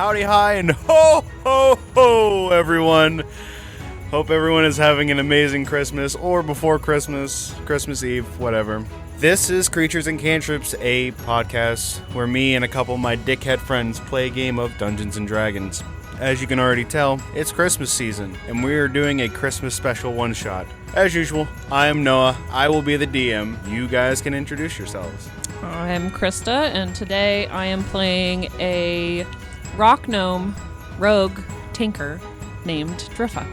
Howdy hi and ho ho ho everyone. Hope everyone is having an amazing Christmas or before Christmas, Christmas Eve, whatever. This is Creatures and Cantrips, a podcast where me and a couple of my dickhead friends play a game of Dungeons and Dragons. As you can already tell, it's Christmas season, and we are doing a Christmas special one-shot. As usual, I am Noah. I will be the DM. You guys can introduce yourselves. I'm Krista, and today I am playing a rock gnome rogue tinker named Driffa.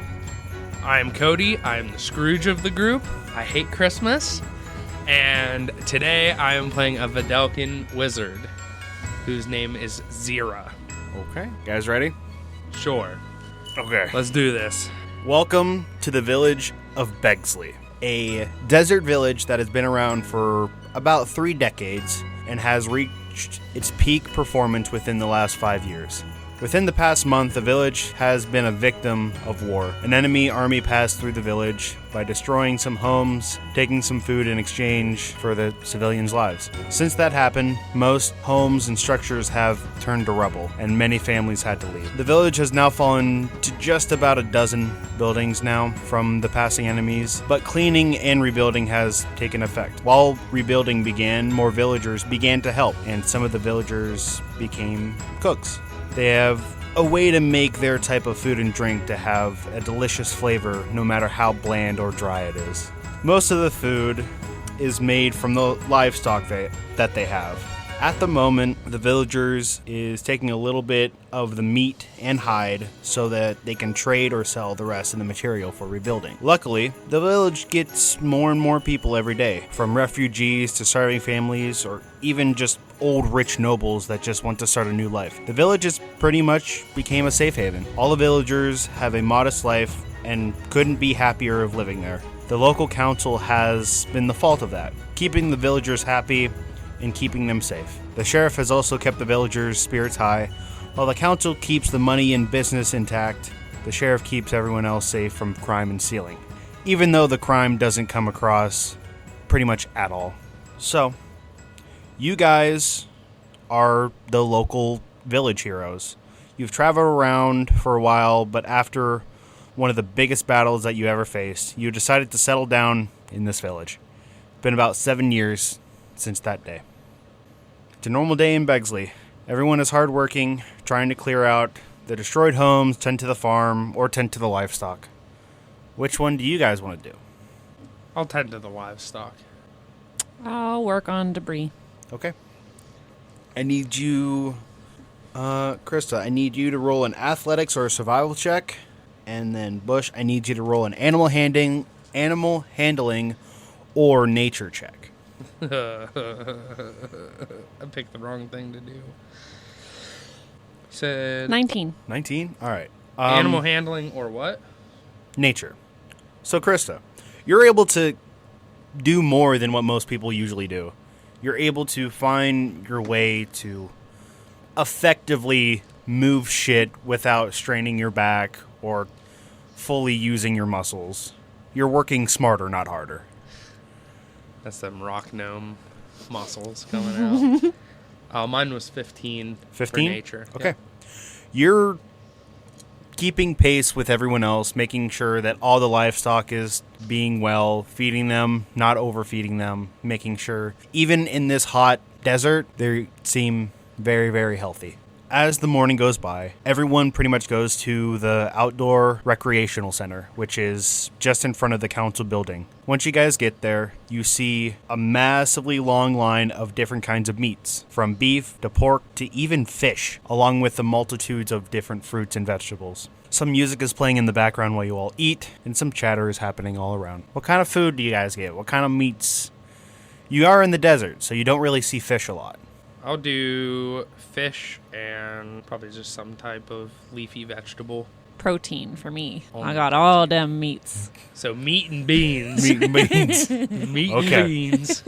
I'm Cody. I'm the Scrooge of the group. I hate Christmas. And today I am playing a Videlkin wizard whose name is Zira. Okay, guys ready? Sure. Okay. Let's do this. Welcome to the village of Bexley, a desert village that has been around for about 3 decades and has reached its peak performance within the last 5 years. Within the past month, the village has been a victim of war. An enemy army passed through the village by destroying some homes, taking some food in exchange for the civilians' lives. Since that happened, most homes and structures have turned to rubble, and many families had to leave. The village has now fallen to just about a dozen buildings now from the passing enemies, but cleaning and rebuilding has taken effect. While rebuilding began, more villagers began to help, and some of the villagers became cooks. They have a way to make their type of food and drink to have a delicious flavor no matter how bland or dry it is. Most of the food is made from the livestock that they have. At the moment, the villagers is taking a little bit of the meat and hide so that they can trade or sell the rest of the material for rebuilding. Luckily, the village gets more and more people every day, from refugees to starving families or even just old rich nobles that just want to start a new life. The village has pretty much became a safe haven. All the villagers have a modest life and couldn't be happier of living there. The local council has been the fault of that, keeping the villagers happy and keeping them safe. The sheriff has also kept the villagers' spirits high. While the council keeps the money and business intact, the sheriff keeps everyone else safe from crime and stealing, even though the crime doesn't come across pretty much at all. So, you guys are the local village heroes. You've traveled around for a while, but after one of the biggest battles that you ever faced, you decided to settle down in this village. It's been about 7 years since that day. It's a normal day in Bexley. Everyone is hardworking, trying to clear out the destroyed homes, tend to the farm, or tend to the livestock. Which one do you guys want to do? I'll tend to the livestock. I'll work on debris. Okay. I need you, Krista, I need you to roll an athletics or a survival check. And then Bush, I need you to roll an animal handling or nature check. I picked the wrong thing to do. Said 19. 19? All right. animal handling or what? Nature. So, Krista, you're able to do more than what most people usually do. You're able to find your way to effectively move shit without straining your back or fully using your muscles. You're working smarter, not harder. That's them rock gnome muscles coming out. Mine was 15 for nature. Okay. Yeah. You're keeping pace with everyone else, making sure that all the livestock is being well, feeding them, not overfeeding them, making sure, even in this hot desert, they seem very, very healthy. As the morning goes by, everyone pretty much goes to the outdoor recreational center, which is just in front of the council building. Once you guys get there, you see a massively long line of different kinds of meats, from beef to pork to even fish, along with the multitudes of different fruits and vegetables. Some music is playing in the background while you all eat, and some chatter is happening all around. What kind of food do you guys get? What kind of meats? You are in the desert, so you don't really see fish a lot. I'll do fish and probably just some type of leafy vegetable. Protein for me. Only I got all them meats. So meat and beans. Meat and beans. Meat Okay. and beans.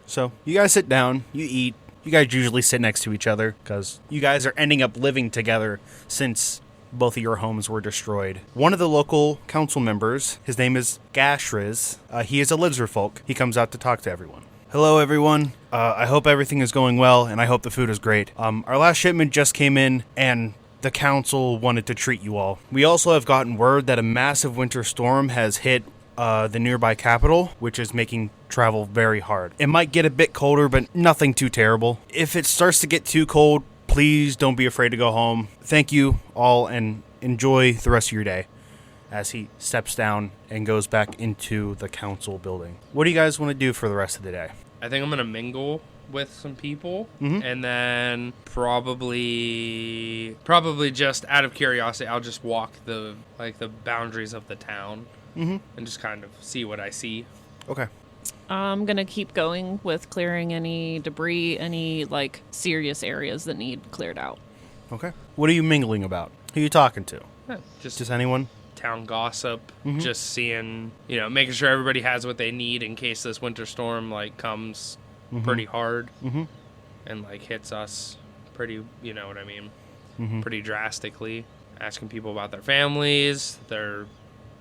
So you guys sit down, you eat. You guys usually sit next to each other because you guys are ending up living together since both of your homes were destroyed. One of the local council members, his name is Gashriz. He is a lizard folk. He comes out to talk to everyone. Hello, everyone. I hope everything is going well, and I hope the food is great. Our last shipment just came in, and the council wanted to treat you all. We also have gotten word that a massive winter storm has hit the nearby capital, which is making travel very hard. It might get a bit colder, but nothing too terrible. If it starts to get too cold, please don't be afraid to go home. Thank you all, and enjoy the rest of your day. As he steps down and goes back into the council building. What do you guys want to do for the rest of the day? I think I'm going to mingle with some people, and then probably just out of curiosity, I'll just walk the boundaries of the town and just kind of see what I see. Okay. I'm going to keep going with clearing any debris, any serious areas that need cleared out. Okay. What are you mingling about? Who are you talking to? Just anyone? Town gossip, just seeing, making sure everybody has what they need in case this winter storm comes pretty hard and hits us pretty, you know what I mean, pretty drastically. Asking people about their families, their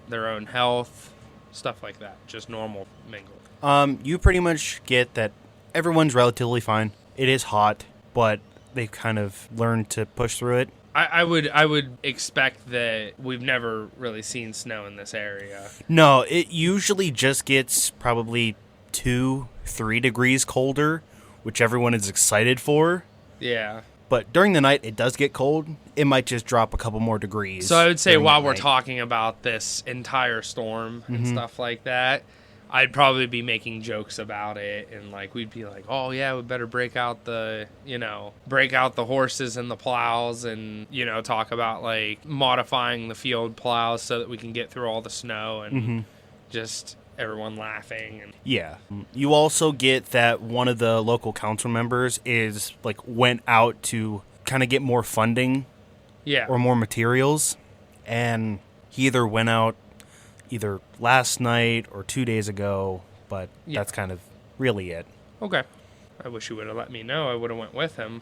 own health, stuff like that. Just normal mingle. You pretty much get that everyone's relatively fine. It is hot, but they've kind of learned to push through it. I would expect that we've never really seen snow in this area. No, it usually just gets probably 2-3 degrees colder, which everyone is excited for. Yeah. But during the night, it does get cold. It might just drop a couple more degrees. So I would say while we're talking about this entire storm and stuff like that, I'd probably be making jokes about it, and we'd be like, "Oh yeah, we better break out the horses and the plows, and talk about modifying the field plows so that we can get through all the snow and just everyone laughing." And yeah, you also get that one of the local council members went out to kind of get more funding, or more materials, and he either went out last night or 2 days ago, but that's kind of really it. Okay. I wish you would have let me know. I would have went with him.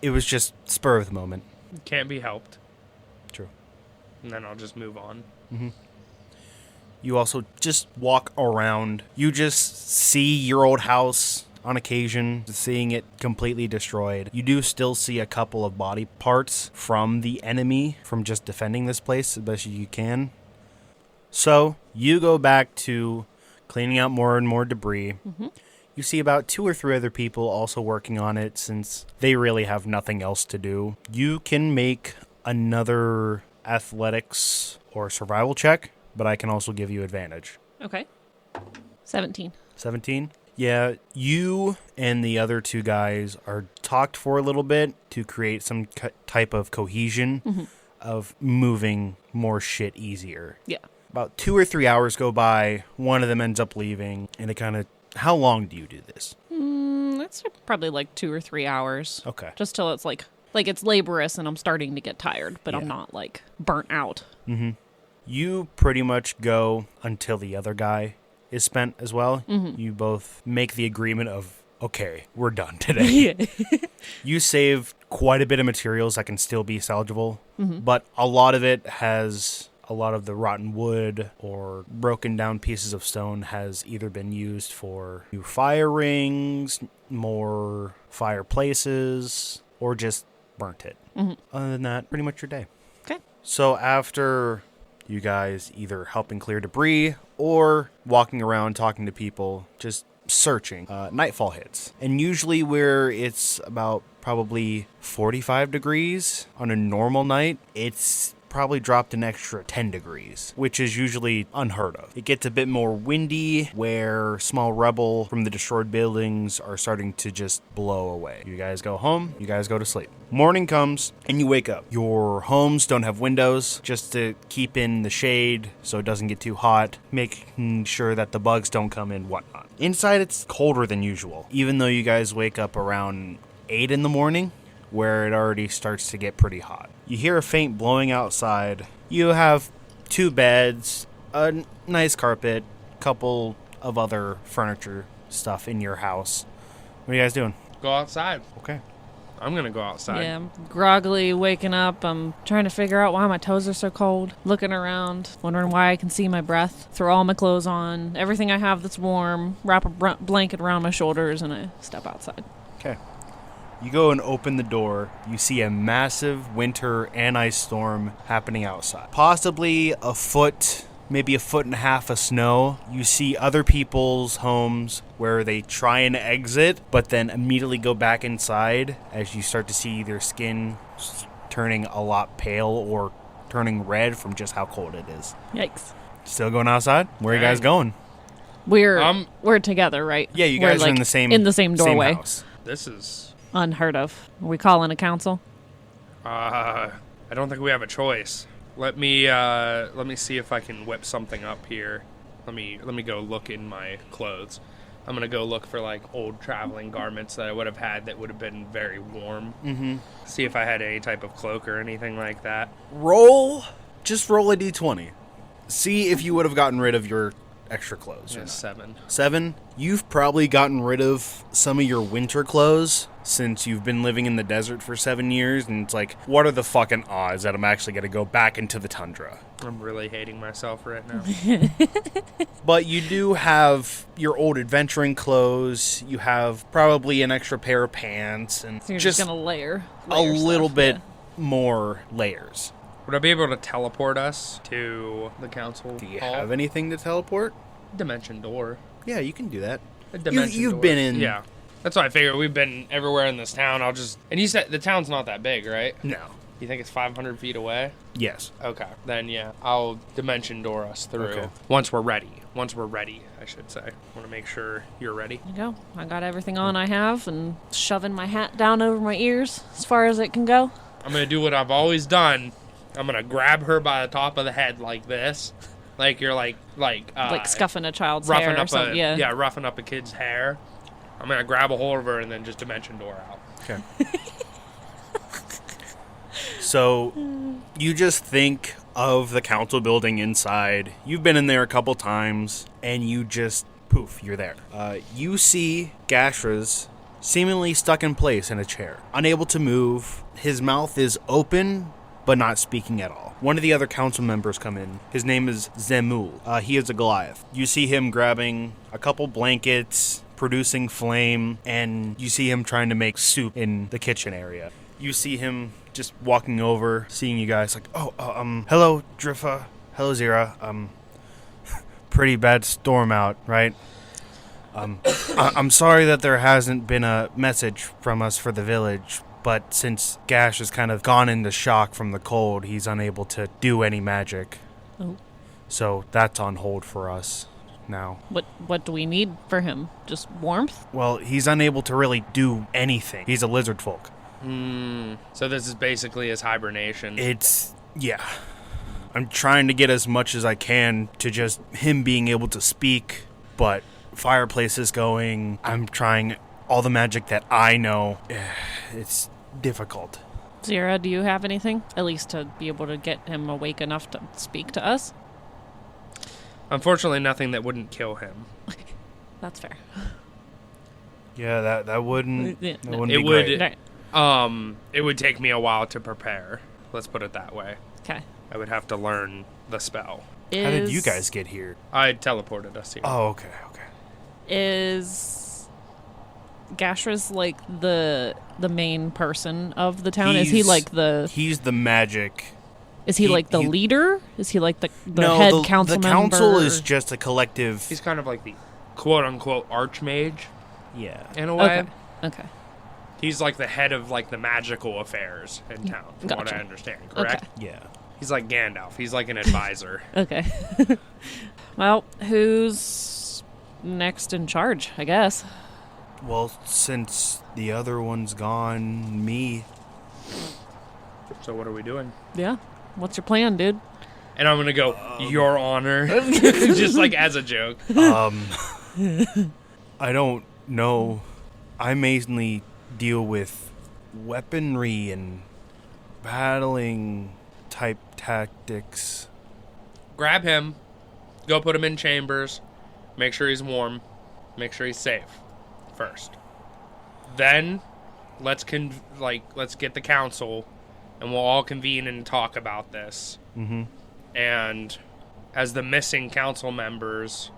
It was just spur of the moment. Can't be helped. True. And then I'll just move on. You also just walk around. You just see your old house on occasion, seeing it completely destroyed. You do still see a couple of body parts from the enemy from just defending this place as best as you can. So, you go back to cleaning out more and more debris. You see about 2 or 3 other people also working on it since they really have nothing else to do. You can make another athletics or survival check, but I can also give you advantage. Okay. 17. 17? Yeah, you and the other 2 guys are talked for a little bit to create some type of cohesion of moving more shit easier. Yeah. About 2 or 3 hours go by, one of them ends up leaving, and it kind of... How long do you do this? It's probably 2 or 3 hours. Okay. Just till it's it's laborious and I'm starting to get tired, but I'm not burnt out. You pretty much go until the other guy is spent as well. You both make the agreement of, okay, we're done today. You save quite a bit of materials that can still be salvageable, but a lot of it has... A lot of the rotten wood or broken down pieces of stone has either been used for new fire rings, more fireplaces, or just burnt it. Other than that, pretty much your day. Okay. So after you guys either helping clear debris or walking around talking to people, just searching, nightfall hits. And usually where it's about probably 45 degrees on a normal night, it's probably dropped an extra 10 degrees, which is usually unheard of. It gets a bit more windy where small rubble from the destroyed buildings are starting to just blow away. You guys go home, you guys go to sleep. Morning comes and you wake up. Your homes don't have windows just to keep in the shade so it doesn't get too hot, making sure that the bugs don't come in, whatnot. Inside it's colder than usual, even though you guys wake up around 8 in the morning, where it already starts to get pretty hot. You hear a faint blowing outside. You have 2 beds, a nice carpet, couple of other furniture stuff in your house. What are you guys doing? Go outside. Okay. I'm going to go outside. Yeah, I'm groggily waking up. I'm trying to figure out why my toes are so cold. Looking around, wondering why I can see my breath. Throw all my clothes on, everything I have that's warm, wrap a blanket around my shoulders, and I step outside. Okay. You go and open the door. You see a massive winter and ice storm happening outside. Possibly a foot, maybe a foot and a half of snow. You see other people's homes where they try and exit, but then immediately go back inside as you start to see their skin turning a lot pale or turning red from just how cold it is. Yikes. Still going outside? Where are you guys going? We're together, right? Yeah, you guys are in the same doorway. Same house. This is... unheard of. Are we calling a council? I don't think we have a choice. Let me see if I can whip something up here. Let me go look in my clothes. I'm gonna go look for like old traveling garments that I would have had that would have been very warm. Mm-hmm. See if I had any type of cloak or anything like that. Just roll a d20. See if you would have gotten rid of your extra clothes. Yeah, 7. 7? You've probably gotten rid of some of your winter clothes since you've been living in the desert for 7 years, and it's like, what are the fucking odds that I'm actually going to go back into the tundra? I'm really hating myself right now. But you do have your old adventuring clothes. You have probably an extra pair of pants, and So you're just going to layer a little stuff, bit yeah. more layers. Would I be able to teleport us to the council Do you hall? have anything to teleport? Dimension door. Yeah, you can do that. A dimension You've door. been in... Yeah. That's what I figured. We've been everywhere in this town. And you said the town's not that big, right? No. You think it's 500 feet away? Yes. Okay. Then, yeah, I'll dimension door us through. Okay. Once we're ready, I should say. Want to make sure you're ready. There you go. I got everything on I have and shoving my hat down over my ears as far as it can go. I'm going to do what I've always done. I'm going to grab her by the top of the head like this. Like you're like scuffing a child's hair or something. Yeah, roughing up a kid's hair. I'm going to grab a hold of her and then just dimension door out. Okay. So, you just think of the council building inside. You've been in there a couple times, and you just, poof, you're there. You see Gashra's seemingly stuck in place in a chair, unable to move. His mouth is open, but not speaking at all. One of the other council members come in. His name is Zemul. He is a Goliath. You see him grabbing a couple blankets, producing flame, and you see him trying to make soup in the kitchen area. You see him just walking over, seeing you guys like, hello, Driffa. Hello, Zira. Pretty bad storm out, right? I'm sorry that there hasn't been a message from us for the village, but since Gash has kind of gone into shock from the cold, he's unable to do any magic. Oh. So that's on hold for us now. What do we need for him? Just warmth? Well, he's unable to really do anything. He's a lizard folk. So this is basically his hibernation. Yeah. I'm trying to get as much as I can to just him being able to speak, but fireplace is going. I'm trying all the magic that I know. It's difficult. Zira, do you have anything? At least to be able to get him awake enough to speak to us? Unfortunately, nothing that wouldn't kill him. That's fair. Yeah, that wouldn't be It would. great. Right. It would take me a while to prepare. Let's put it that way. Okay. I would have to learn the spell. How did you guys get here? I teleported us here. Oh, okay. Is Gashra's like the main person of the town? Is he like the... He's the magic. Is he like the leader? Is he like the head council member? The council is just a collective. He's kind of like the quote-unquote archmage. Yeah. In a way. Okay. He's like the head of like the magical affairs in town, from what Gotcha. I understand, correct? Okay. Yeah. He's like Gandalf. He's like an advisor. Okay. Well, who's next in charge, I guess? Well, since the other one's gone, me. So what are we doing? Yeah. What's your plan, dude? And I'm going to go, Your Honor. Just like as a joke. I don't know. I mainly deal with weaponry and battling type tactics. Grab him. Go put him in chambers. Make sure he's warm. Make sure he's safe. First. Then let's get the council, and we'll all convene and talk about this. Mm-hmm. And as the missing council members,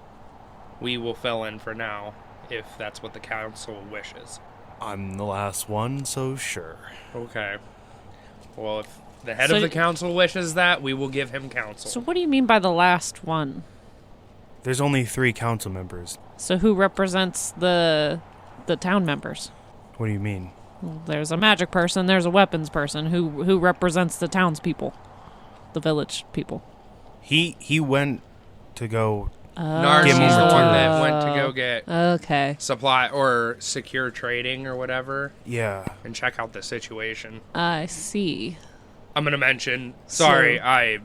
we will fill in for now, if that's what the council wishes. I'm the last one, so sure. Okay. Well, if the head of the council wishes that, we will give him counsel. So what do you mean by the last one? There's only 3 council members. So who represents the town members? What do you mean? Well, there's a magic person, there's a weapons person. Who represents the townspeople? The village people. He went to go... Narci's the one that went to go get supply or secure trading or whatever. Yeah. And check out the situation. I see. I'm going to mention, sorry, I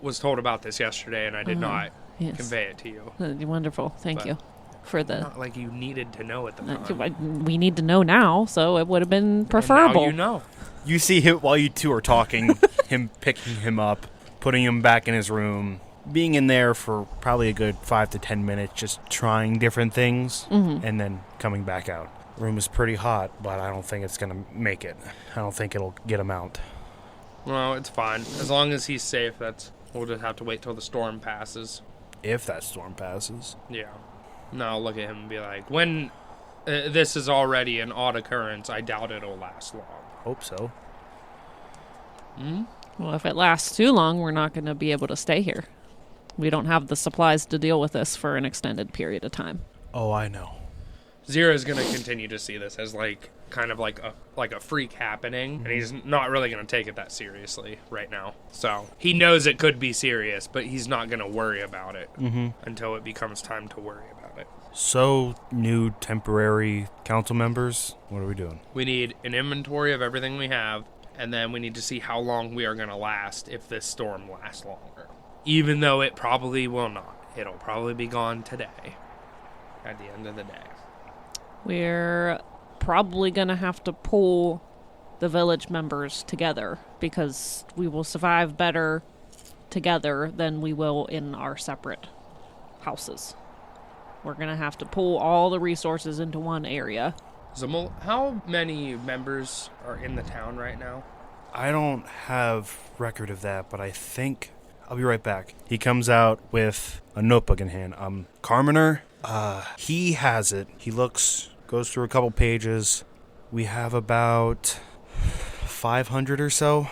was told about this yesterday and I did not convey it to you. Wonderful. Thank you for the... Not like you needed to know at the time. We need to know now, so it would have been preferable. And now you know. You see him while you two are talking, him picking him up, putting him back in his room, being in there for probably a good 5 to 10 minutes, just trying different things, and then coming back out. The room is pretty hot, but I don't think it's going to make it. I don't think it'll get him out. Well, it's fine. As long as he's safe, we'll just have to wait till the storm passes. If that storm passes. Yeah. No, I'll look at him and be like, when this is already an odd occurrence, I doubt it'll last long. Hope so. Well, if it lasts too long, we're not going to be able to stay here. We don't have the supplies to deal with this for an extended period of time. Oh, I know. Zira's going to continue to see this as kind of like a freak happening, and he's not really going to take it that seriously right now. So he knows it could be serious, but he's not going to worry about it until it becomes time to worry about it. So, new temporary council members, what are we doing? We need an inventory of everything we have, and then we need to see how long we are going to last if this storm lasts longer. Even though it probably will not. It'll probably be gone today at the end of the day. We're probably going to have to pull the village members together because we will survive better together than we will in our separate houses. We're going to have to pull all the resources into one area. Zamul, how many members are in the town right now? I don't have record of that, but I think... I'll be right back. He comes out with a notebook in hand. Carminer, he has it. He goes through a couple pages. We have about 500 or so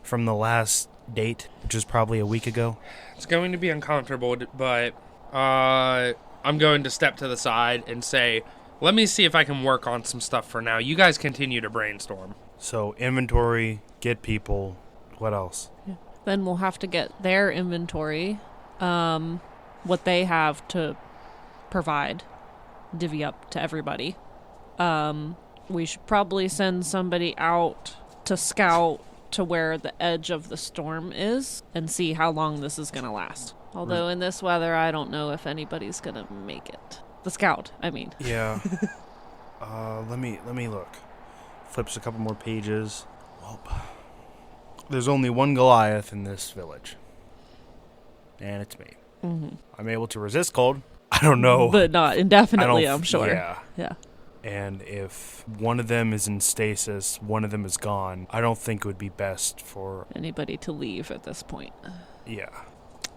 from the last date, which is probably a week ago. It's going to be uncomfortable, but I'm going to step to the side and say, let me see if I can work on some stuff for now. You guys continue to brainstorm. So, inventory, get people, what else? Yeah. Then we'll have to get their inventory, what they have to provide, divvy up to everybody. We should probably send somebody out to scout to where the edge of the storm is and see how long this is going to last. Although in this weather, I don't know if anybody's going to make it. The scout, I mean. Yeah. Let me look. Flips a couple more pages. Well, there's only one Goliath in this village. And it's me. I'm able to resist cold. I don't know. But not indefinitely, I'm sure. Yeah. And if one of them is in stasis, one of them is gone, I don't think it would be best for... anybody to leave at this point. Yeah.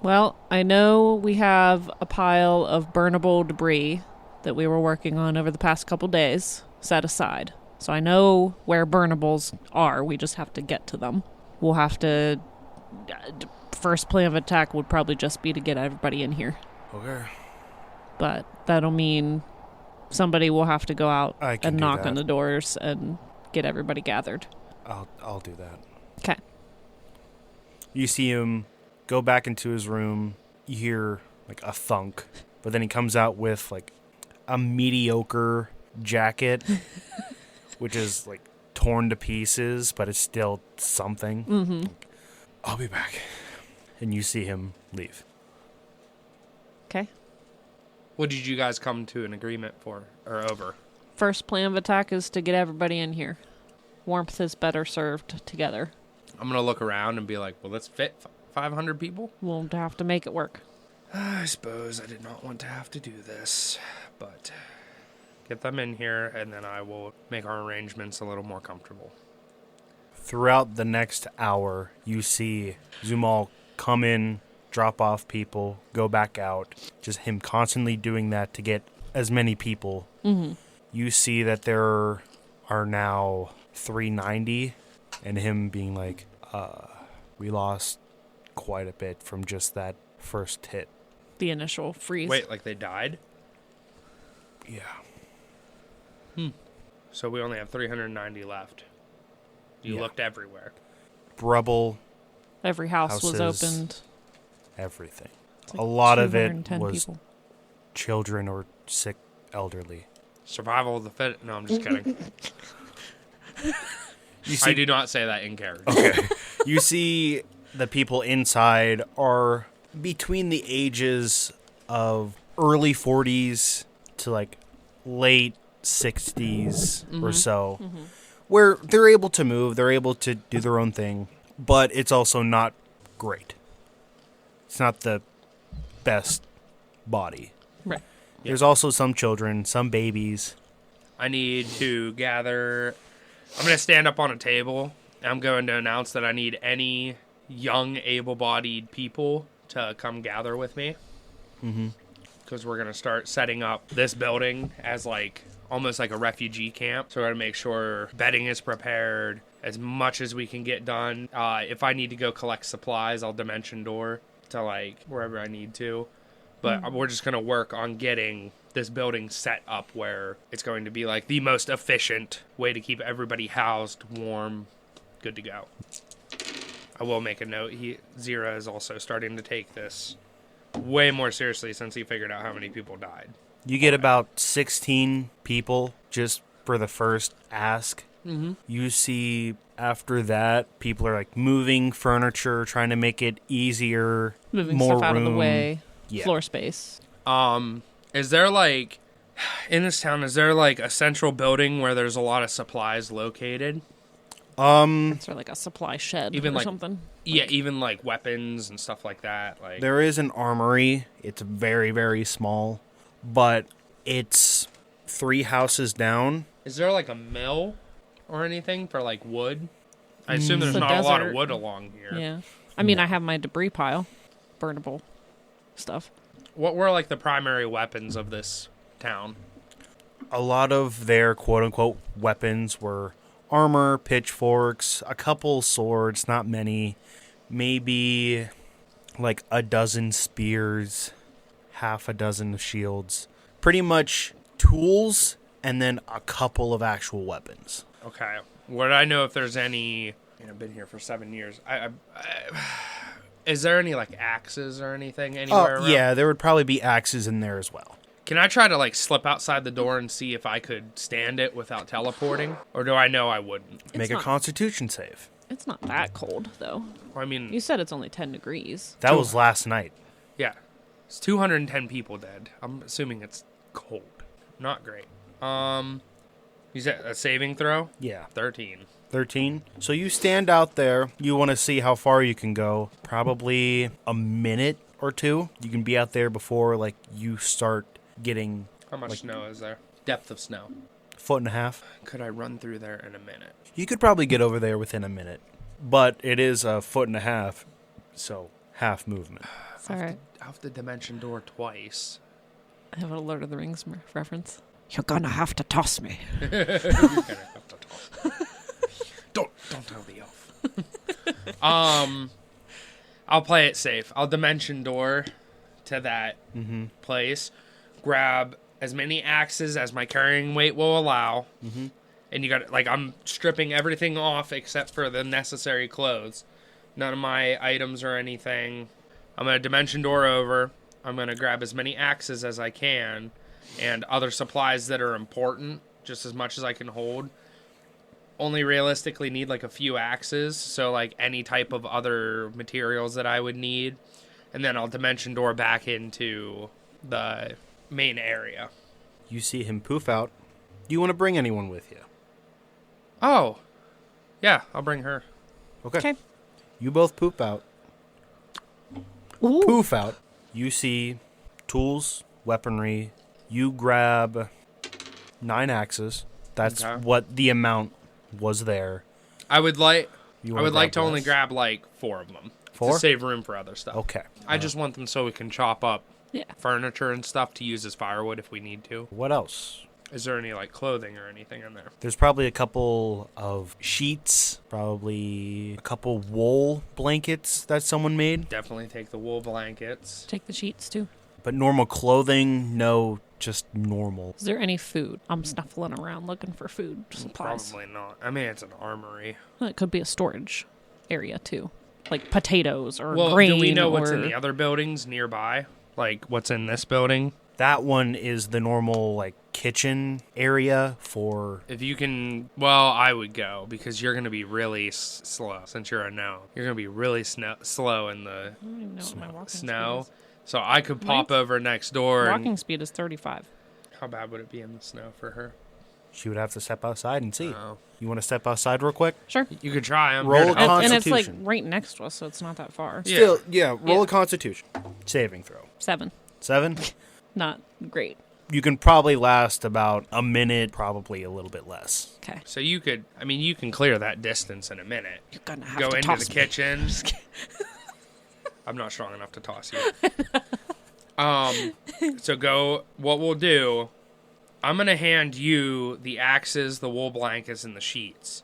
Well, I know we have a pile of burnable debris that we were working on over the past couple days set aside. So I know where burnables are. We just have to get to them. We'll have to... first plan of attack would probably just be to get everybody in here. Okay. But that'll mean somebody will have to go out and knock on the doors and get everybody gathered. I'll do that. Okay. You see him go back into his room. You hear like a thunk, but then he comes out with like a mediocre jacket, which is like torn to pieces, but it's still something. I'll be back. And you see him leave. Okay. What did you guys come to an agreement for, or over? First plan of attack is to get everybody in here. Warmth is better served together. I'm going to look around and be like, will this fit 500 people? We'll have to make it work. I suppose I did not want to have to do this, but get them in here, and then I will make our arrangements a little more comfortable. Throughout the next hour, you see Zumal come in, drop off people, go back out. Just him constantly doing that to get as many people. Mm-hmm. You see that there are now 390, and him being like, we lost quite a bit from just that first hit. The initial freeze. Wait, like they died? Yeah. So we only have 390 left. You Yeah. looked everywhere. Rubble, Every house was houses. opened. everything. It's A lot of it 210 was people. children or sick elderly. Survival of the fit. No, I'm just kidding. You I do not say that in character. Okay. You see the people inside are between the ages of early 40s to like late 60s or so, where they're able to move, they're able to do their own thing, but it's also not great. It's not the best body. Right. There's also some children, some babies. I need to gather. I'm going to stand up on a table. I'm going to announce that I need any young, able-bodied people to come gather with me. Mm-hmm. Because we're going to start setting up this building as like almost like a refugee camp. So we're going to make sure bedding is prepared, as much as we can get done. If I need to go collect supplies, I'll dimension door to like wherever I need to. But we're just going to work on getting this building set up where it's going to be like the most efficient way to keep everybody housed, warm, good to go. I will make a note. Zira is also starting to take this way more seriously since he figured out how many people died. You get about 16 people just for the first ask. Mm-hmm. You see after that, people are like moving furniture, trying to make it easier, Moving more stuff out of the room. way. Yeah. Floor space. Is there like, in this town, is there like a central building where there's a lot of supplies located? It's sort of like a supply shed Even or like- something. Yeah, even like weapons and stuff like that. Like, There is an armory. It's very, very small, but it's 3 houses down. is there like a mill or anything for like wood? I assume there's It's a not a lot of desert. wood along here. Yeah. I mean, I have my debris pile. Burnable stuff. What were like the primary weapons of this town? A lot of their quote-unquote weapons were armor, pitchforks, a couple swords, not many, maybe like a dozen spears, half a dozen shields. Pretty much tools and then a couple of actual weapons. Okay. Would I know if there's any? I've been here for 7 years. Is there any like axes or anything anywhere around? Yeah, there would probably be axes in there as well. Can I try to like slip outside the door and see if I could stand it without teleporting? Or do I know I wouldn't? Make a not- constitution save. It's not that cold, though. I mean, You said it's only 10 degrees. That was last night. yeah. It's 210 people dead. I'm assuming it's cold. Not great. You said a saving throw? Yeah. 13. 13. So you stand out there. You want to see how far you can go. Probably a minute or two. You can be out there before like you start getting How much snow is there? Depth of snow. 1.5 feet. Could I run through there in a minute? You could probably get over there within a minute. But it is 1.5 feet, so half movement. Sorry. I have to dimension door twice. I have a Lord of the Rings reference. You're gonna have to toss me. You're gonna have to talk. Don't tell the elf. I'll play it safe. I'll dimension door to that place. Grab as many axes as my carrying weight will allow. Mm-hmm. And you got like I'm stripping everything off except for the necessary clothes. None of my items or anything. I'm gonna dimension door over. I'm gonna grab as many axes as I can and other supplies that are important, just as much as I can hold. Only realistically need like a few axes, so like any type of other materials that I would need. And then I'll dimension door back into the main area. You see him poof out. Do you want to bring anyone with you? Oh, yeah, I'll bring her. Okay. You both poop out. Ooh. Poof out. You see tools, weaponry. You grab 9 axes. That's Okay. what the amount was there. I would like grab to only less? grab like 4 of them 4? to save room for other stuff. Okay. I just want them so we can chop up Yeah. furniture and stuff to use as firewood if we need to. What else? Is there any like clothing or anything in there? There's probably a couple of sheets, probably a couple wool blankets that someone made. Definitely take the wool blankets. Take the sheets too. But normal clothing, no, just normal. Is there any food? I'm snuffling around looking for food supplies. Probably not. I mean, it's an armory. Well, it could be a storage area too, like potatoes or Well, grain. do we know what's or... in the other buildings nearby? Like what's in this building? That one is the normal, like, kitchen area for... If you can, well, I would go because you're going to be really slow since you're a gnome. You're going to be really slow in the I don't even know what my walking snow. speed So I could pop Mine's- over next is. door. Walking speed is 35. How bad would it be in the snow for her? She would have to step outside and see. Oh. You want to step outside real quick? Sure. You could try. I'm Roll here a to help. And it's like Constitution. right next to us, so it's not that far. Yeah. Still, yeah, roll Yeah. a Constitution. Saving throw. 7. 7? Not great. You can probably last about a minute, probably a little bit less. Okay. So you could, I mean, you can clear that distance in a minute. You're gonna have Go to into toss the me. kitchen. I'm not strong enough to toss you. So go, what we'll do, I'm going to hand you the axes, the wool blankets, and the sheets.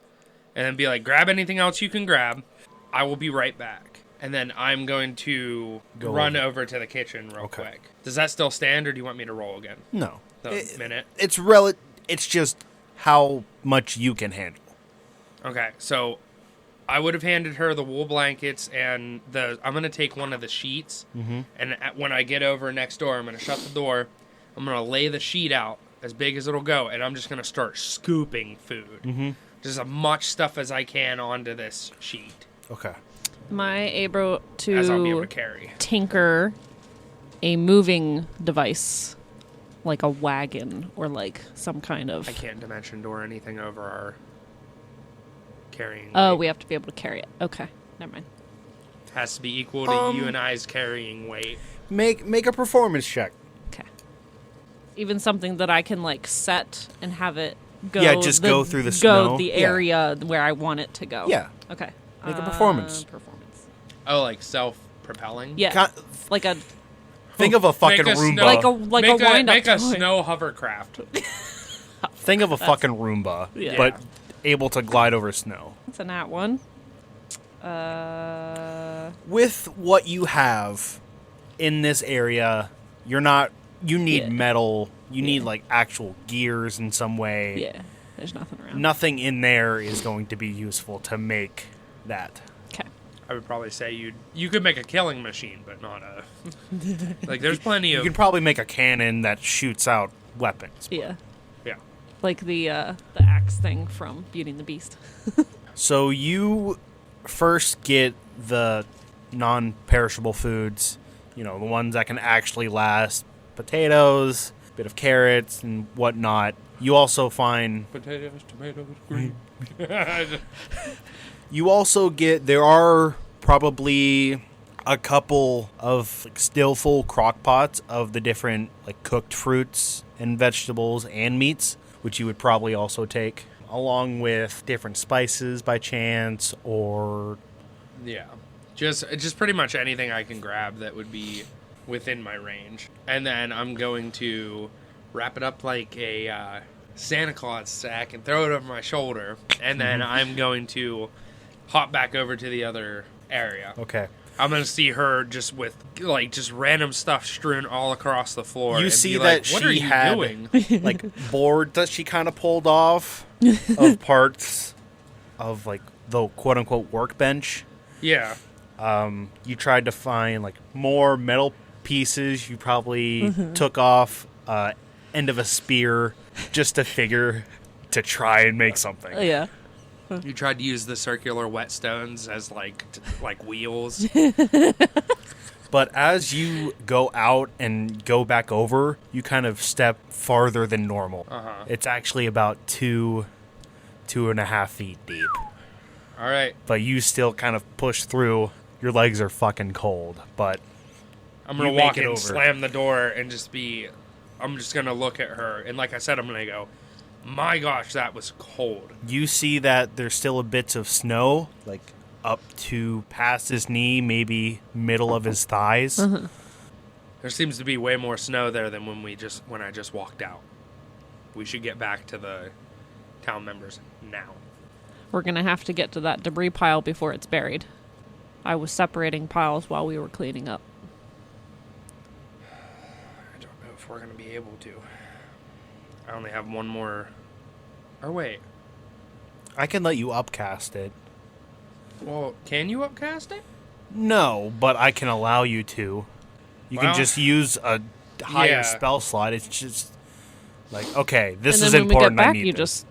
And then be like, grab anything else you can grab. I will be right back. And then I'm going to Go run over. over to the kitchen real Okay. quick. Does that still stand, or do you want me to roll again? No. The minute? It's It's just how much you can handle. Okay, so I would have handed her the wool blankets and I'm going to take one of the sheets. Mm-hmm. And when I get over next door, I'm going to shut the door. I'm going to lay the sheet out as big as it'll go, and I'm just going to start scooping food. Mm-hmm. Just as much stuff as I can onto this sheet, Okay. Am I able as I'll be able to to carry. tinker a moving device, like a wagon or like some kind of... I can't dimension door anything over our carrying Oh, weight. we have to be able to carry it. Okay, never mind. Has to be equal to you and I's carrying weight. Make a performance check. Okay. Even something that I can like set and have it go. Yeah, just go through the snow. Go the Yeah. area where I want it to go. Yeah. Okay. Make a performance. Performance. Oh, like self-propelling? Yeah. Like a Think of a fucking Make a Roomba. snow- Like a wind-up Make a toy. snow hovercraft. Think of a fucking Roomba, Yeah. but able to glide over snow. That's a nat one. With what you have in this area, you need Yeah. metal, you need Yeah. like actual gears in some way. Yeah. There's nothing around. Nothing in there is going to be useful to make that. Okay. I would probably say you could make a killing machine, but not a like. There's plenty You of can probably make a cannon that shoots out weapons. Yeah. yeah. Like the axe thing from Beauty and the Beast. So you first get the non-perishable foods, the ones that can actually last, potatoes, a bit of carrots and whatnot. You also find, Potatoes, tomatoes, green. you also get, there are probably a couple of like, still full crock pots of the different like cooked fruits and vegetables and meats, which you would probably also take, along with different spices by chance, or Yeah, just pretty much anything I can grab that would be within my range, and then I'm going to wrap it up like a Santa Claus sack and throw it over my shoulder, and then I'm going to hop back over to the other area. okay. I'm gonna see her just with like just random stuff strewn all across the floor. You and see be that like, what she are you had doing? like board that she kind of pulled off of parts of like the quote unquote workbench. Yeah, You tried to find like more metal pieces. You probably took off end of a spear just to try and make something. Yeah. you tried to use the circular whetstones as like wheels. But as you go out and go back over, you kind of step farther than normal. Uh-huh. It's actually about 2.5 feet deep. All right, But you still kind of push through. Your legs are fucking cold, but I'm gonna You make walk it in, over. slam the door, and I'm just gonna look at her, and like I said, I'm gonna go, My gosh, that was cold. You see that there's still a bits of snow, like up to past his knee, maybe middle of his thighs. There seems to be way more snow there than when I just walked out. We should get back to the town members now. We're going to have to get to that debris pile before it's buried. I was separating piles while we were cleaning up. I don't know if we're going to be able to. I only have one more. Or wait. I can let you upcast it. Well, can you upcast it? No, but I can allow you to. You can just use a higher spell slot. It's just like, okay, this is important. And then when we get back, I need you this. just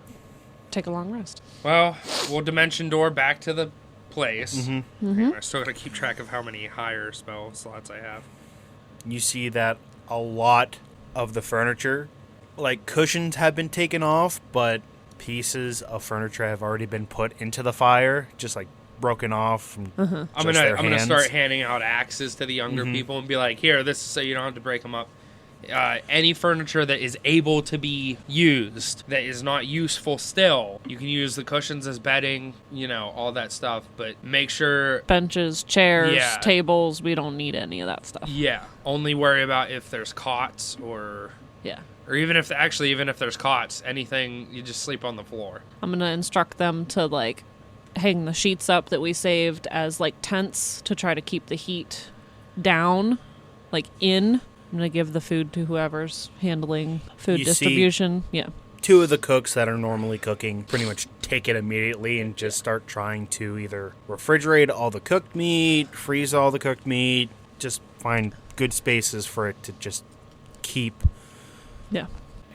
take a long rest. Well, we'll dimension door back to the place. Mm-hmm. I still got to keep track of how many higher spell slots I have. You see that a lot of the furniture, like cushions, have been taken off, but pieces of furniture have already been put into the fire, just like broken off from I'm gonna start handing out axes to the younger people and be like, here, this is so you don't have to break them up. Any furniture that is able to be used that is not useful still, you can use the cushions as bedding, all that stuff, but make sure Benches, chairs, tables, we don't need any of that stuff. Only worry about if there's cots or even if there's cots, anything, you just sleep on the floor. I'm gonna instruct them to like hang the sheets up that we saved as like tents to try to keep the heat down, like in. I'm going to give the food to whoever's handling food distribution. Two of the cooks that are normally cooking pretty much take it immediately and just start trying to either refrigerate all the cooked meat, freeze all the cooked meat, just find good spaces for it to just keep. Yeah.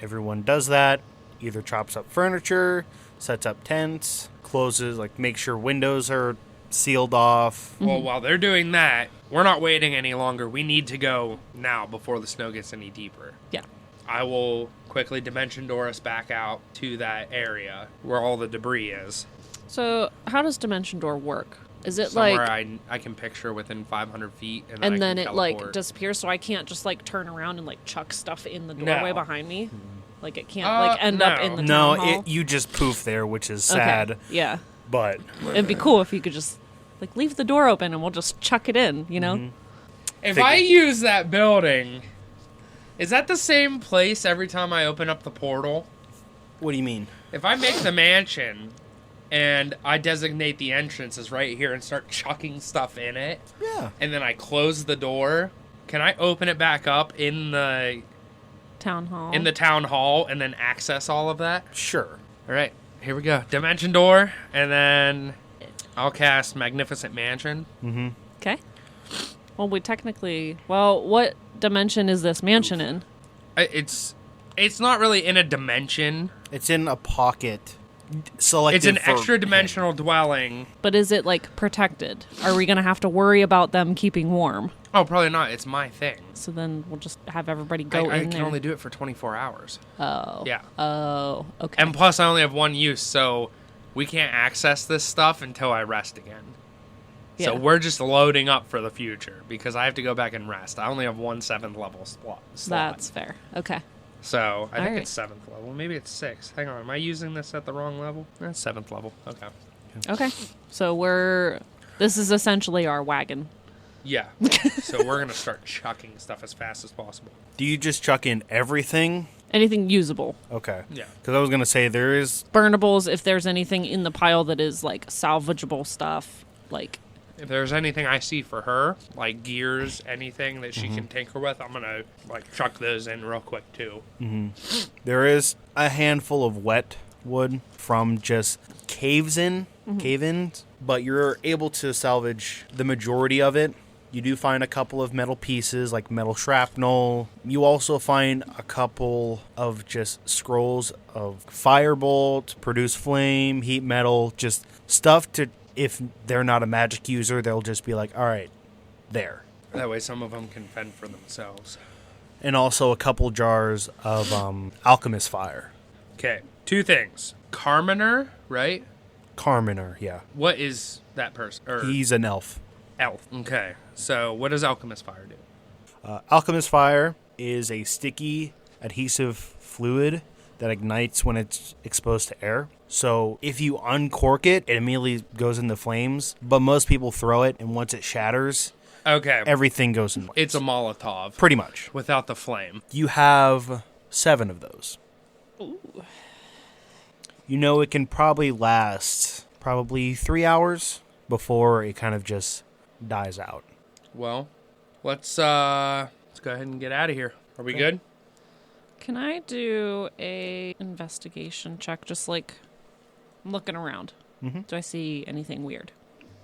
Everyone does that, either chops up furniture, sets up tents, closes, like make sure windows are sealed off. Well, while they're doing that, we're not waiting any longer. We need to go now before the snow gets any deeper. Yeah. I will quickly dimension door us back out to that area where all the debris is. So, how does Dimension Door work? Is it somewhere like I can picture within 500 feet, and then it teleport. like disappears, so I can't just like turn around and like chuck stuff in the doorway behind me? Like it can't like end up in the town hall? You just poof there, which is sad. Okay. Yeah. But it'd be cool if you could just like leave the door open and we'll just chuck it in, If I use that building, is that the same place every time I open up the portal? What do you mean? If I make the mansion and I designate the entrance as right here and start chucking stuff in it, and then I close the door, can I open it back up in the town hall? In the town hall and then access all of that? Sure. All right, here we go. Dimension door, and then I'll cast Magnificent Mansion. Okay. Well, what dimension is this mansion in? It's not really in a dimension. It's in a pocket. Selected it's an extra dimensional dwelling. But is it like protected? Are we going to have to worry about them keeping warm? Oh, probably not. It's my thing. So then we'll just have everybody go in there. I can only do it for 24 hours. Oh. Yeah. Oh, okay. And plus, I only have one use, so we can't access this stuff until I rest again. Yeah. So we're just loading up for the future because I have to go back and rest. I only have 1 7th level slot. That's fair. Okay. So I think it's 7th level. Maybe it's 6th. Hang on. Am I using this at the wrong level? That's 7th level. Okay. Okay. So this is essentially our wagon. Yeah. So we're going to start chucking stuff as fast as possible. Do you just chuck in everything? Anything usable. Okay. Yeah. Because I was going to say there is burnables if there's anything in the pile that is like salvageable stuff. Like if there's anything I see for her, like gears, anything that she can tinker with, I'm going to like chuck those in real quick too. There is a handful of wet wood from just cave-ins, but you're able to salvage the majority of it. You do find a couple of metal pieces, like metal shrapnel. You also find a couple of just scrolls of firebolt, produce flame, heat metal, just stuff to, if they're not a magic user, they'll just be like, all right, there. That way some of them can fend for themselves. And also a couple jars of alchemist fire. Okay, 2 things. Carminer, right? Carminer, yeah. What is that person? He's an elf. Elf. Okay. So what does alchemist fire do? Alchemist fire is a sticky, adhesive fluid that ignites when it's exposed to air. So if you uncork it, it immediately goes into flames. But most people throw it, and once it shatters, Okay. everything goes in flames. It's a Molotov. Pretty much. Without the flame. You have 7 of those. Ooh. You know it can probably last 3 hours before it kind of just dies out. Well, let's go ahead and get out of here. Are we good? Can I do a investigation check? Just like looking around. Mm-hmm. Do I see anything weird?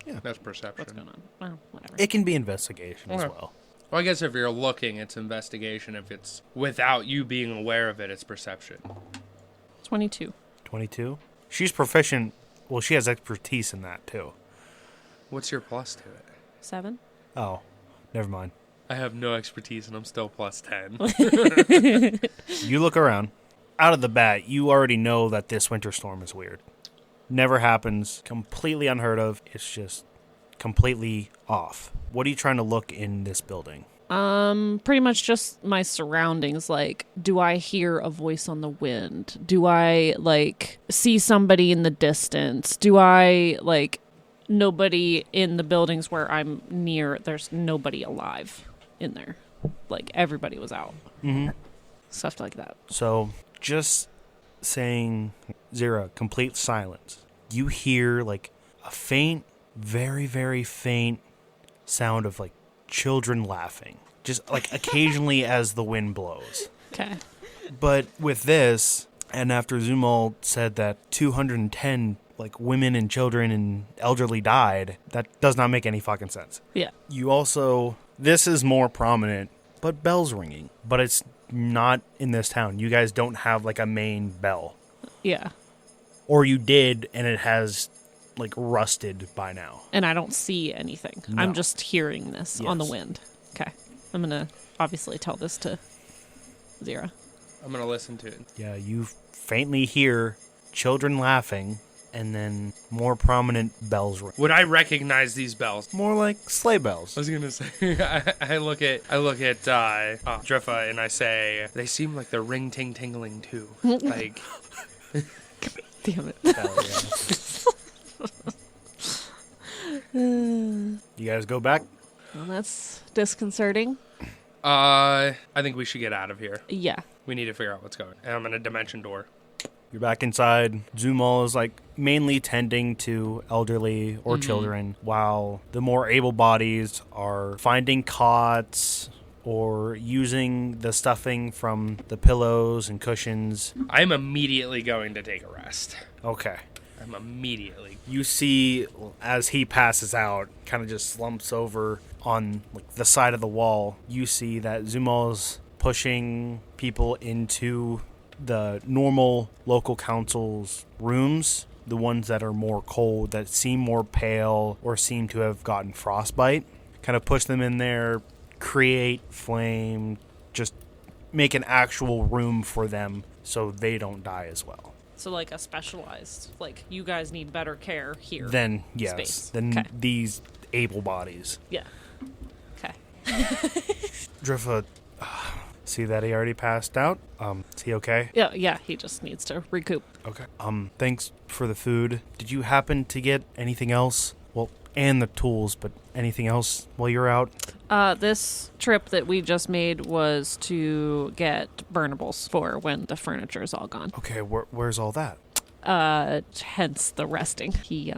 Yeah. That's perception. What's going on? Well, whatever. It can be investigation as Okay. well. Well, I guess if you're looking, it's investigation. If it's without you being aware of it, it's perception. 22. 22. She's proficient. Well, she has expertise in that too. What's your plus to it? 7. Oh, never mind. I have no expertise and I'm still plus 10. You look around. Out of the bat, you already know that this winter storm is weird. Never happens. Completely unheard of. It's just completely off. What are you trying to look in this building? Pretty much just my surroundings. Like, do I hear a voice on the wind? Do I, like, see somebody in the distance? Do I, like, nobody in the buildings where I'm near, there's nobody alive in there. Like, everybody was out. Mm-hmm. Stuff like that. So, just saying, Zira, complete silence. You hear, like, a faint, very, very faint sound of, like, children laughing. Just, like, occasionally as the wind blows. Okay. But with this, and after Zumal said that 210, like, women and children and elderly died, that does not make any fucking sense. Yeah. You also, this is more prominent, but bells ringing. But it's not in this town. You guys don't have, like, a main bell. Yeah. Or you did, and it has, like, rusted by now. And I don't see anything. No. I'm just hearing this on the Yes. wind. Okay. I'm going to obviously tell this to Zira. I'm going to listen to it. Yeah, you faintly hear children laughing, and then more prominent bells ring. Would I recognize these bells? More like sleigh bells. I was gonna say, I look at Driffa and I say, they seem like they're ring ting tingling too. Like, Damn it. Hell yeah. You guys go back? Well, that's disconcerting. I think we should get out of here. Yeah. We need to figure out what's going on. And I'm in a dimension door. You're back inside. Zumal is, like, mainly tending to elderly or children, while the more able bodies are finding cots or using the stuffing from the pillows and cushions. I'm immediately going to take a rest. Okay. I'm immediately. You see, as he passes out, kind of just slumps over on, like, the side of the wall. You see that Zumal's pushing people into the normal local council's rooms, the ones that are more cold, that seem more pale or seem to have gotten frostbite. Kind of push them in there, create flame, just make an actual room for them so they don't die as well. So, like, a specialized, like, you guys need better care here. Then, yes, Space. then Okay. these able bodies. Yeah. Okay. Driffa, see that he already passed out? Is he okay? Yeah, he just needs to recoup. Okay. Thanks for the food. Did you happen to get anything else? Well, and the tools, but anything else while you're out? This trip that we just made was to get burnables for when the furniture is all gone. Okay, where's all that? Hence the resting. He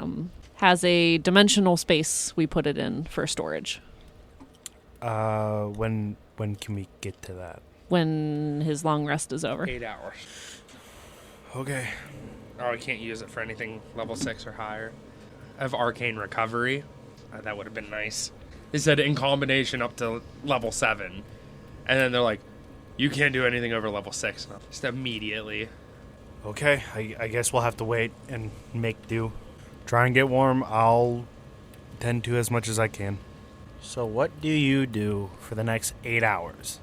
has a dimensional space we put it in for storage. When can we get to that? When his long rest is over. 8 hours. Okay. Oh, I can't use it for anything level 6 or higher. I have arcane recovery. That would have been nice. They said in combination up to level 7. And then they're like, you can't do anything over level 6. Just immediately. Okay, I guess we'll have to wait and make do. Try and get warm. I'll tend to as much as I can. So what do you do for the next 8 hours?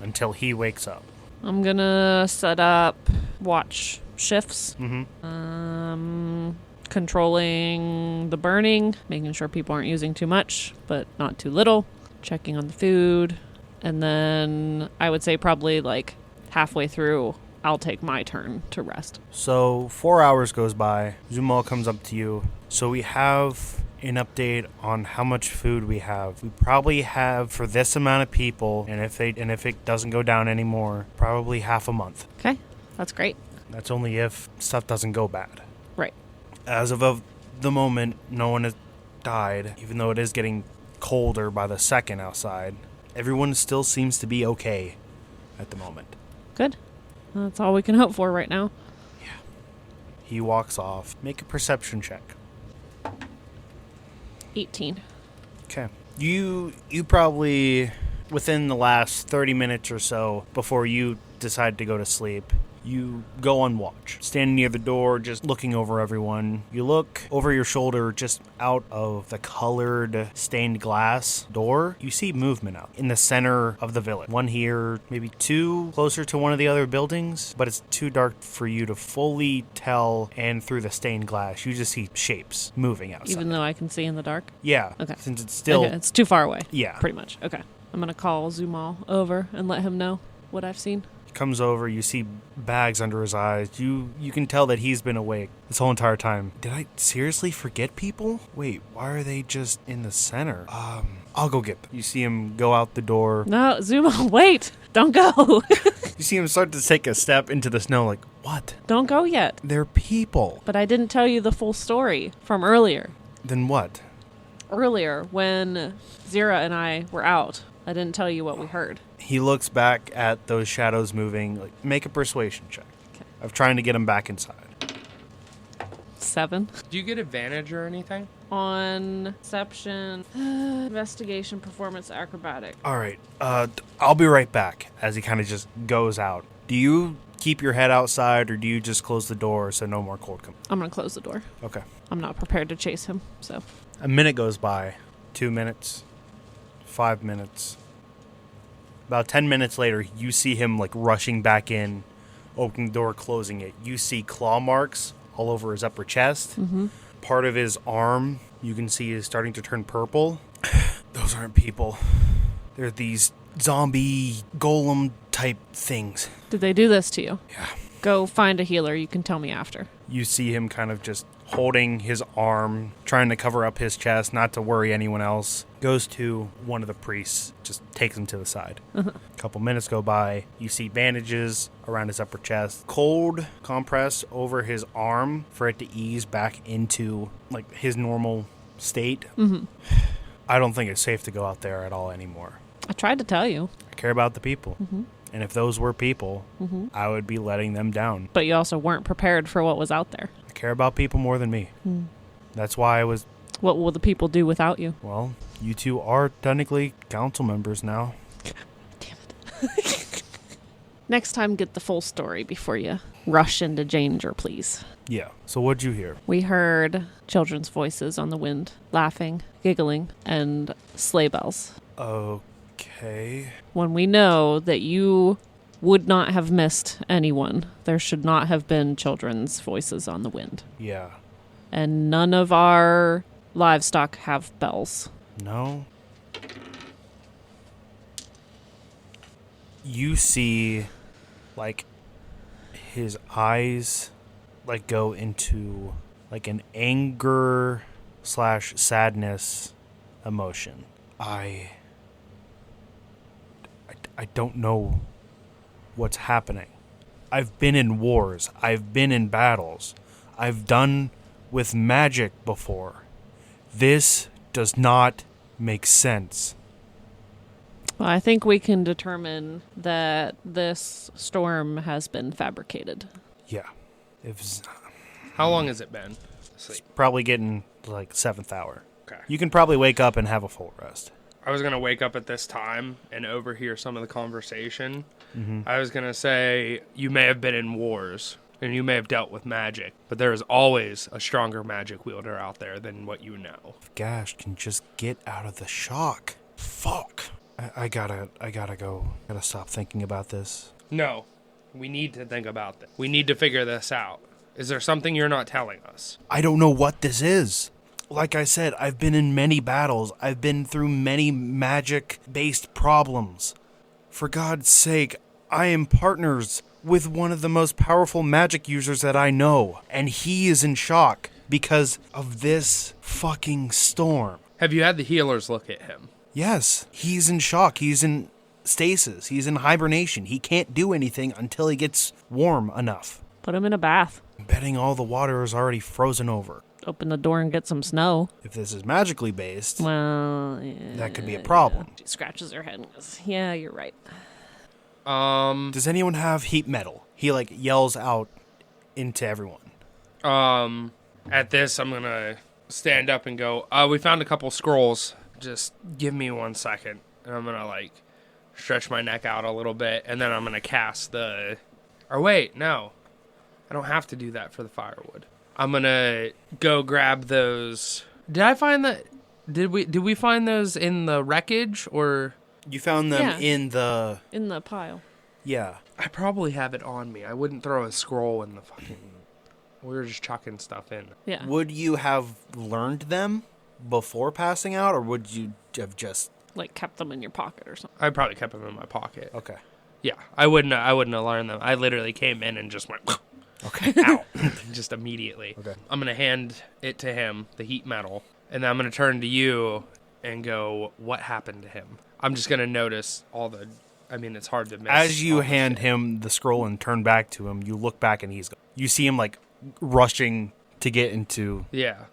Until he wakes up. I'm gonna set up watch shifts. Mm-hmm. Controlling the burning, making sure people aren't using too much, but not too little. Checking on the food. And then I would say probably like halfway through I'll take my turn to rest. So 4 hours goes by. Zumal comes up to you. So we have an update on how much food we have. We probably have for this amount of people, and if it doesn't go down anymore, probably half a month. Okay, that's great. That's only if stuff doesn't go bad. Right. As of the moment, no one has died, even though it is getting colder by the second outside. Everyone still seems to be okay at the moment. Good. That's all we can hope for right now. Yeah. He walks off. Make a perception check. 18. Okay. You probably, within the last 30 minutes or so, before you decide to go to sleep, you go on watch. Standing near the door, just looking over everyone. You look over your shoulder, just out of the colored stained glass door. You see movement out in the center of the village. One here, maybe two closer to one of the other buildings, but it's too dark for you to fully tell, and through the stained glass, you just see shapes moving outside. Even though I can see in the dark? Yeah. Okay. Since it's still... Okay, it's too far away. Yeah. Pretty much. Okay. I'm going to call Zumal over and let him know what I've seen. Comes over, you see bags under his eyes. You can tell that he's been awake this whole entire time. Did I seriously forget people? Wait, why are they just in the center? I'll go get them. You see him go out the door. No, Zumal, wait! Don't go! You see him start to take a step into the snow like, what? Don't go yet. They're people. But I didn't tell you the full story from earlier. Then what? Earlier, when Zira and I were out, I didn't tell you what we heard. He looks back at those shadows moving. Like, make a persuasion check. Okay. Of trying to get him back inside. 7. Do you get advantage or anything? On Deception, Investigation, Performance, Acrobatic. All right. I'll be right back as he kind of just goes out. Do you keep your head outside, or do you just close the door so no more cold comes? I'm going to close the door. Okay. I'm not prepared to chase him, so. A minute goes by. 2 minutes. 5 minutes. About 10 minutes later, you see him like rushing back in, opening the door, closing it. You see claw marks all over his upper chest. Mm-hmm. Part of his arm, you can see, is starting to turn purple. Those aren't people. They're these zombie golem type things. Did they do this to you? Yeah. Go find a healer. You can tell me after. You see him kind of just holding his arm, trying to cover up his chest, not to worry anyone else. Goes to one of the priests, just takes him to the side. A couple minutes go by. You see bandages around his upper chest. Cold compress over his arm for it to ease back into like his normal state. Mm-hmm. I don't think it's safe to go out there at all anymore. I tried to tell you. I care about the people. Mm-hmm. And if those were people, Mm-hmm. I would be letting them down. But you also weren't prepared for what was out there. I care about people more than me. Mm. That's why I was... What will the people do without you? Well, you two are technically council members now. Damn it. Next time, get the full story before you rush into danger, please. Yeah. So what'd you hear? We heard children's voices on the wind, laughing, giggling, and sleigh bells. Okay. When we know that you would not have missed anyone, there should not have been children's voices on the wind. Yeah. And none of our livestock have bells. No. You see, like, his eyes, like, go into, like, an anger/sadness emotion. I don't know what's happening. I've been in wars. I've been in battles. I've done with magic before. This does not make sense. Well, I think we can determine that this storm has been fabricated. Yeah. It's How long has it been? Sleep. probably getting like 7th hour. Okay. You can probably wake up and have a full rest. I was going to wake up at this time and overhear some of the conversation. Mm-hmm. I was going to say, you may have been in wars and you may have dealt with magic, but there is always a stronger magic wielder out there than what you know. If Gash can just get out of the shock. Fuck. I gotta go. Gotta stop thinking about this. No, we need to think about this. We need to figure this out. Is there something you're not telling us? I don't know what this is. Like I said, I've been in many battles. I've been through many magic-based problems. For God's sake, I am partners with one of the most powerful magic users that I know, and he is in shock because of this fucking storm. Have you had the healers look at him? Yes, he's in shock. He's in stasis. He's in hibernation. He can't do anything until he gets warm enough. Put him in a bath. I'm betting all the water is already frozen over. Open the door and get some snow. If this is magically based, Well, yeah, that could be a problem. She scratches her head and goes, yeah, you're right. Does anyone have heat metal? He yells out into everyone. At this, I'm gonna stand up and go, we found a couple scrolls. Just give me 1 second. And I'm gonna, stretch my neck out a little bit, and then I'm gonna cast the... Or wait, no. I don't have to do that for the firewood. I'm gonna go grab those... Did I find that... Did we find those in the wreckage, or... You found them Yeah. in the... In the pile. Yeah. I probably have it on me. I wouldn't throw a scroll in the fucking... We were just chucking stuff in. Yeah. Would you have learned them before passing out, or would you have just... Kept them in your pocket or something. I probably kept them in my pocket. Okay. Yeah, I wouldn't have learned them. I literally came in and just went... Okay. Ow. Just immediately. Okay. I'm going to hand it to him, the heat metal, and then I'm going to turn to you and go, what happened to him? I'm just going to notice all the... I mean, it's hard to miss. As you all the hand shit. him the scroll and turn back to him, you look back and he's gone. You see him, rushing to get into Yeah.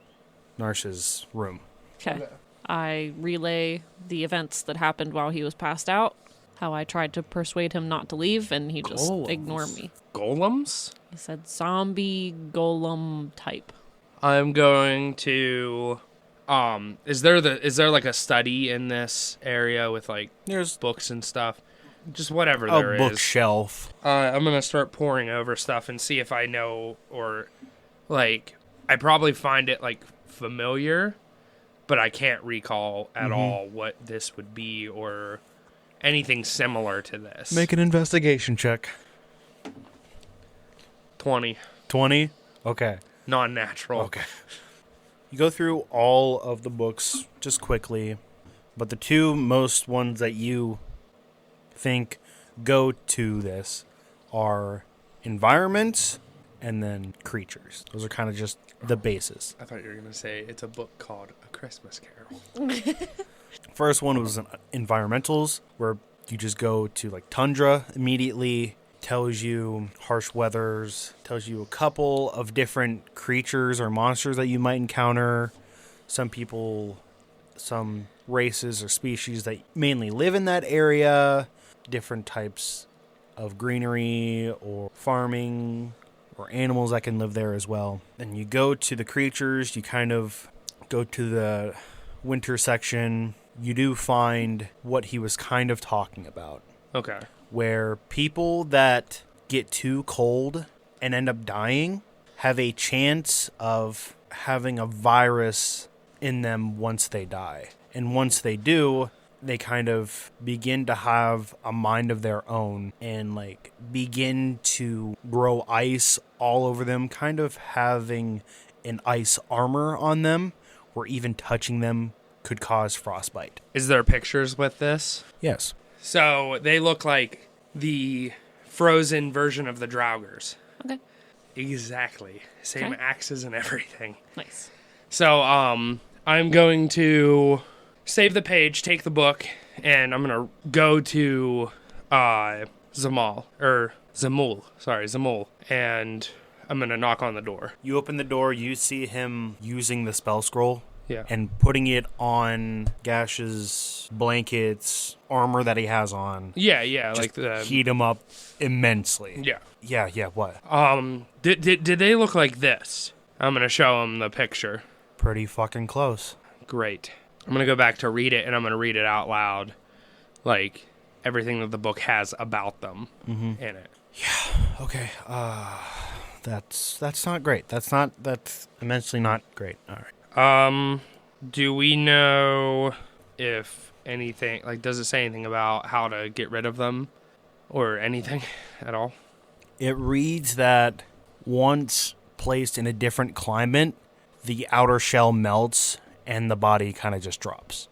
Narsha's room. Okay. I relay the events that happened while he was passed out, how I tried to persuade him not to leave, and he just Golems. ignored me. Golems? He said zombie golem type. I'm going to... Is there a study in this area with, There's books and stuff? Just whatever a there is. bookshelf. I'm going to start poring over stuff and see if I know, or, I probably find it, familiar, but I can't recall at all what this would be or anything similar to this. Make an investigation check. 20. 20? Okay. Non-natural. Okay. You go through all of the books just quickly, but the two most ones that you think go to this are environments and then creatures. Those are kind of just the basis. I thought you were going to say it's a book called A Christmas Carol. First one was environmentals, where you just go to tundra immediately. Tells you harsh weathers, tells you a couple of different creatures or monsters that you might encounter. Some people, some races or species that mainly live in that area, different types of greenery or farming or animals that can live there as well. Then you go to the creatures, you kind of go to the winter section. You do find what he was kind of talking about. Okay. Where people that get too cold and end up dying have a chance of having a virus in them once they die. And once they do, they kind of begin to have a mind of their own and begin to grow ice all over them, kind of having an ice armor on them, where even touching them could cause frostbite. Is there pictures with this? Yes. So they look like the frozen version of the Draugrs. Okay. Exactly. Same Okay. axes and everything. Nice. So I'm going to save the page, take the book, and I'm going to go to Zamul, and I'm going to knock on the door. You open the door, you see him using the spell scroll. Yeah. And putting it on Gash's blankets, armor that he has on. Yeah, Just heat him up immensely. Yeah. Yeah, what? Did they look like this? I'm going to show him the picture. Pretty fucking close. Great. I'm going to go back to read it, and I'm going to read it out loud. Everything that the book has about them in it. Yeah, okay. That's not great. That's immensely not great. All right. Do we know if anything, does it say anything about how to get rid of them or anything at all? It reads that once placed in a different climate, the outer shell melts and the body kind of just drops.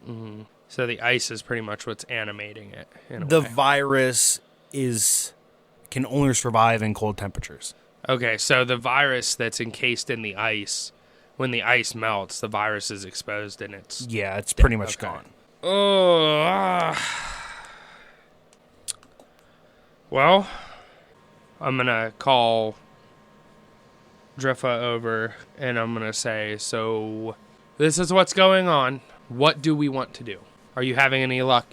Mm-hmm. So the ice is pretty much what's animating it. In a The way. virus can only survive in cold temperatures. Okay, so the virus that's encased in the ice, when the ice melts, the virus is exposed and it's... Yeah, it's pretty much gone. Oh, well, I'm going to call Driffa over and I'm going to say, so this is what's going on. What do we want to do? Are you having any luck?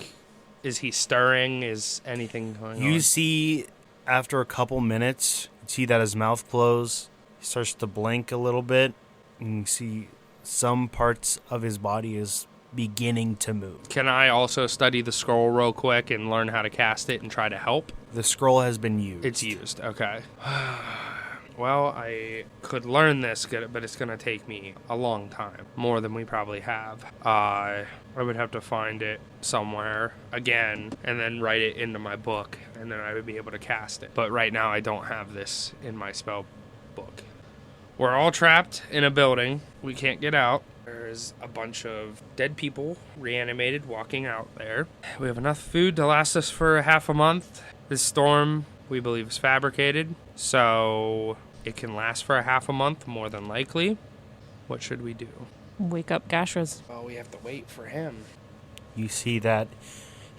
Is he stirring? Is anything going on? You see, after a couple minutes, you see that his mouth closes. He starts to blink a little bit. And you see some parts of his body is beginning to move. Can I also study the scroll real quick and learn how to cast it and try to help? The scroll has been used. It's used, okay. Well, I could learn this, but it's going to take me a long time. More than we probably have. I would have to find it somewhere again and then write it into my book, and then I would be able to cast it. But right now I don't have this in my spell book. We're all trapped in a building. We can't get out. There's a bunch of dead people, reanimated, walking out there. We have enough food to last us for half a month. This storm, we believe, is fabricated, so it can last for a half a month, more than likely. What should we do? Wake up Gashras. Well, we have to wait for him. You see that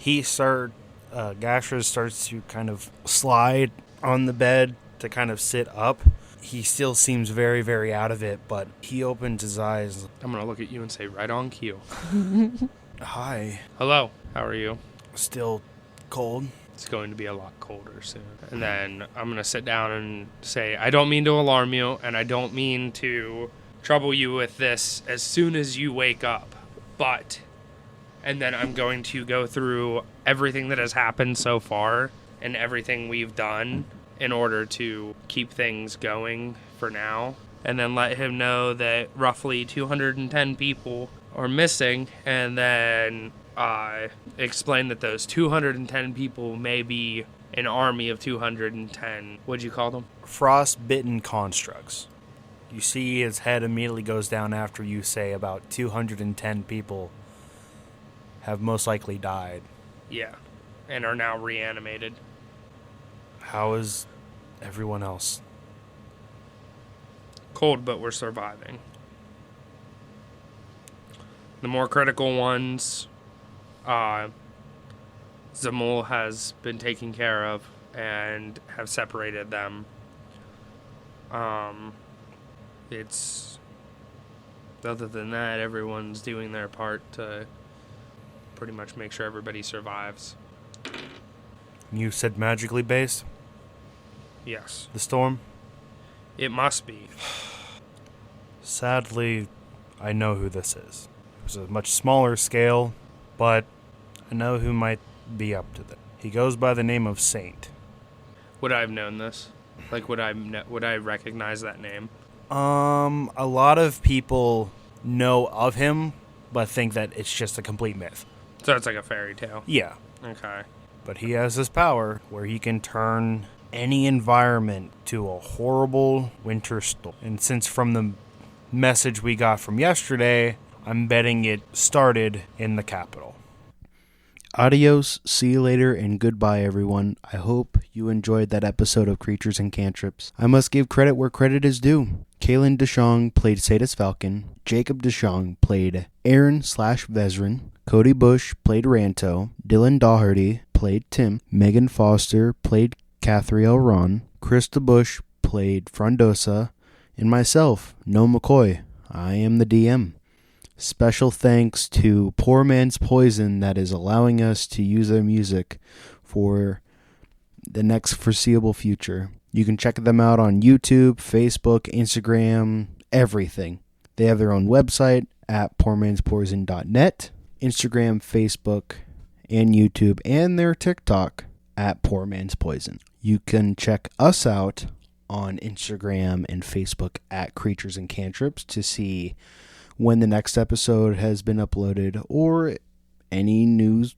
Gashras starts to kind of slide on the bed to kind of sit up. He still seems very, very out of it, but he opens his eyes. I'm going to look at you and say, right on cue. Hi. Hello, how are you? Still cold? It's going to be a lot colder soon. And then I'm going to sit down and say, I don't mean to alarm you, and I don't mean to trouble you with this as soon as you wake up. But, and then I'm going to go through everything that has happened so far and everything we've done in order to keep things going for now. And then let him know that roughly 210 people are missing, and then explain that those 210 people may be an army of 210. What'd you call them? Frostbitten constructs. You see his head immediately goes down after you say about 210 people have most likely died. Yeah, and are now reanimated. How is everyone else? Cold, but we're surviving. The more critical ones, Zamul has been taken care of and have separated them. It's... Other than that, everyone's doing their part to pretty much make sure everybody survives. You said magically based? Yes. The storm? It must be. Sadly, I know who this is. It was a much smaller scale, but I know who might be up to that. He goes by the name of Saint. Would I have known this? Like, would I recognize that name? A lot of people know of him, but think that it's just a complete myth. So it's like a fairy tale. Yeah. Okay. But he has this power where he can turn any environment to a horrible winter storm. And since from the message we got from yesterday, I'm betting it started in the capital. Adios, see you later, and goodbye, everyone. I hope you enjoyed that episode of Creatures and Cantrips. I must give credit where credit is due. Kaylin DeShong played Sadis Falcon. Jacob DeShong played Aaron/Vezrin. Cody Bush played Ranto. Dylan Daugherty played Tim. Megan Foster played Cathriel Ron. Krista Bush played Frondosa. And myself, Noah McCoy. I am the DM. Special thanks to Poor Man's Poison that is allowing us to use their music for the next foreseeable future. You can check them out on YouTube, Facebook, Instagram, everything. They have their own website at poormanspoison.net, Instagram, Facebook, and YouTube, and their TikTok at Poor Man's Poison. You can check us out on Instagram and Facebook at Creatures and Cantrips to see when the next episode has been uploaded or any news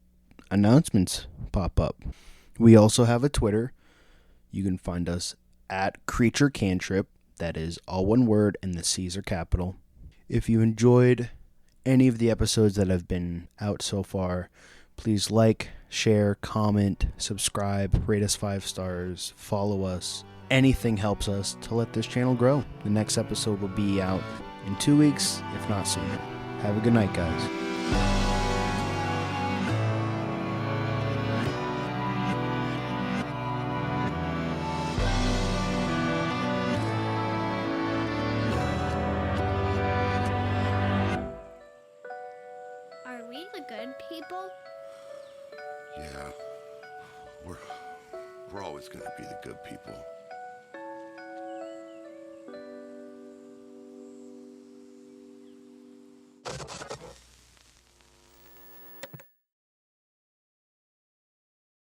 announcements pop up. We also have a Twitter. You can find us at Creature Cantrip. That is all one word and the C's are capital. If you enjoyed any of the episodes that have been out so far, Please like, share, comment, subscribe, rate us 5 stars, follow us. Anything helps us to let this channel grow. The next episode will be out in 2 weeks, if not sooner. Have a good night, guys. Are we the good people? Yeah, we're always gonna be the good people.